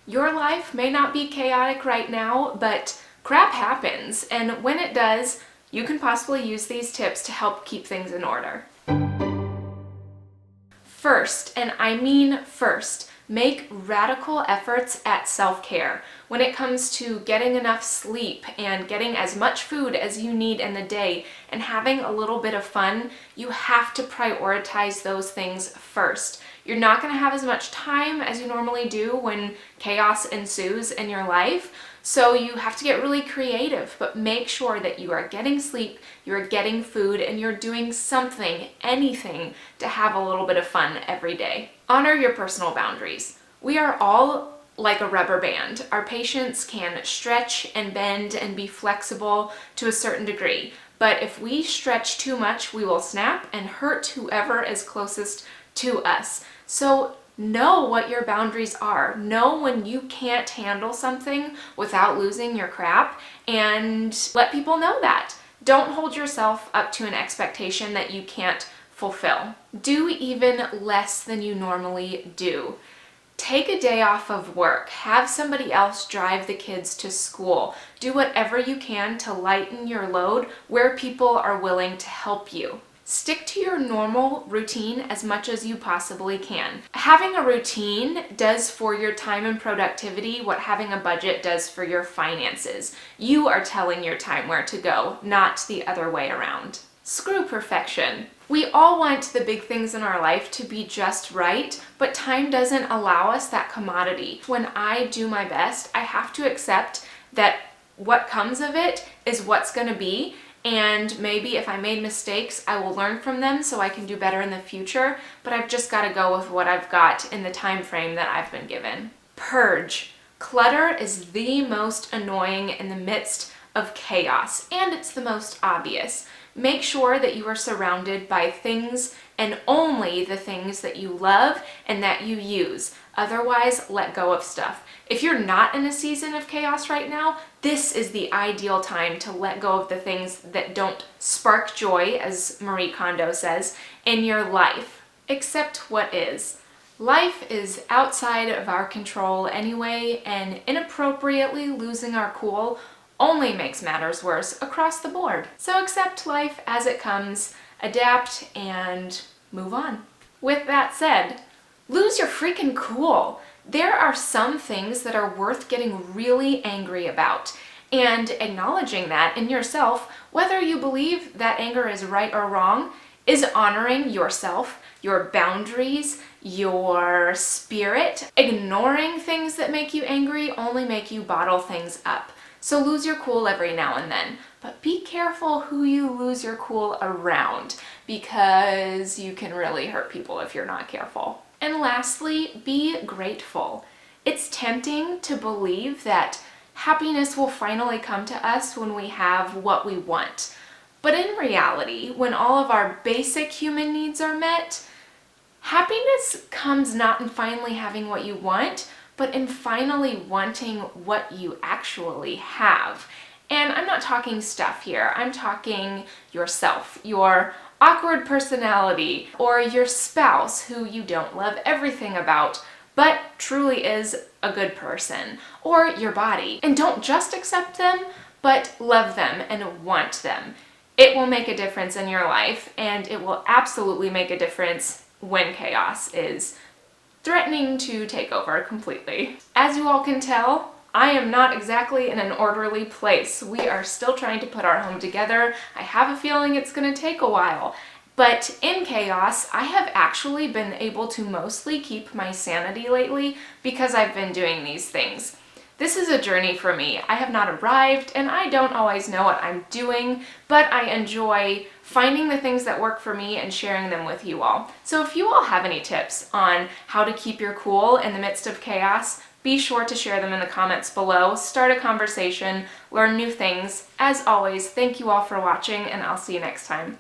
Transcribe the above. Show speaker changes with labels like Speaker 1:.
Speaker 1: Your life may not be chaotic right now, but crap happens, and when it does, you can possibly use these tips to help keep things in order. First, and I mean first, make radical efforts at self-care. When it comes to getting enough sleep and getting as much food as you need in the day and having a little bit of fun, you have to prioritize those things first. You're not going to have as much time as you normally do when chaos ensues in your life, so you have to get really creative, but make sure that you are getting sleep, you're getting food, and you're doing something, anything, to have a little bit of fun every day. Honor your personal boundaries. We are all like a rubber band. Our patience can stretch and bend and be flexible to a certain degree, but if we stretch too much, we will snap and hurt whoever is closest to us. So know what your boundaries are. Know when you can't handle something without losing your crap, and let people know that. Don't hold yourself up to an expectation that you can't fulfill. Do even less than you normally do. Take a day off of work. Have somebody else drive the kids to school. Do whatever you can to lighten your load where people are willing to help you. Stick to your normal routine as much as you possibly can. Having a routine does for your time and productivity what having a budget does for your finances. You are telling your time where to go, not the other way around. Screw perfection. We all want the big things in our life to be just right, but time doesn't allow us that commodity. When I do my best, I have to accept that what comes of it is what's going to be, and maybe if I made mistakes, I will learn from them so I can do better in the future, but I've just got to go with what I've got in the time frame that I've been given. Purge. Clutter is the most annoying in the midst of chaos, and it's the most obvious. Make sure that you are surrounded by things and only the things that you love and that you use. Otherwise, let go of stuff. If you're not in a season of chaos right now, this is the ideal time to let go of the things that don't spark joy, as Marie Kondo says, in your life. Accept what is. Life is outside of our control anyway, and inappropriately losing our cool only makes matters worse across the board. So accept life as it comes, adapt, and move on. With that said, lose your freaking cool. There are some things that are worth getting really angry about, and acknowledging that in yourself, whether you believe that anger is right or wrong, is honoring yourself, your boundaries, your spirit. Ignoring things that make you angry only make you bottle things up. So lose your cool every now and then, but be careful who you lose your cool around, because you can really hurt people if you're not careful. And lastly, be grateful. It's tempting to believe that happiness will finally come to us when we have what we want. But in reality, when all of our basic human needs are met, happiness comes not in finally having what you want, but in finally wanting what you actually have. And I'm not talking stuff here. I'm talking yourself, your awkward personality, or your spouse who you don't love everything about, but truly is a good person, or your body. And don't just accept them, but love them and want them. It will make a difference in your life, and it will absolutely make a difference when chaos is threatening to take over completely. As you all can tell, I am not exactly in an orderly place. We are still trying to put our home together. I have a feeling it's going to take a while. But in chaos, I have actually been able to mostly keep my sanity lately because I've been doing these things. This is a journey for me. I have not arrived, and I don't always know what I'm doing, but I enjoy finding the things that work for me and sharing them with you all. So if you all have any tips on how to keep your cool in the midst of chaos, be sure to share them in the comments below, start a conversation, learn new things. As always, thank you all for watching, and I'll see you next time.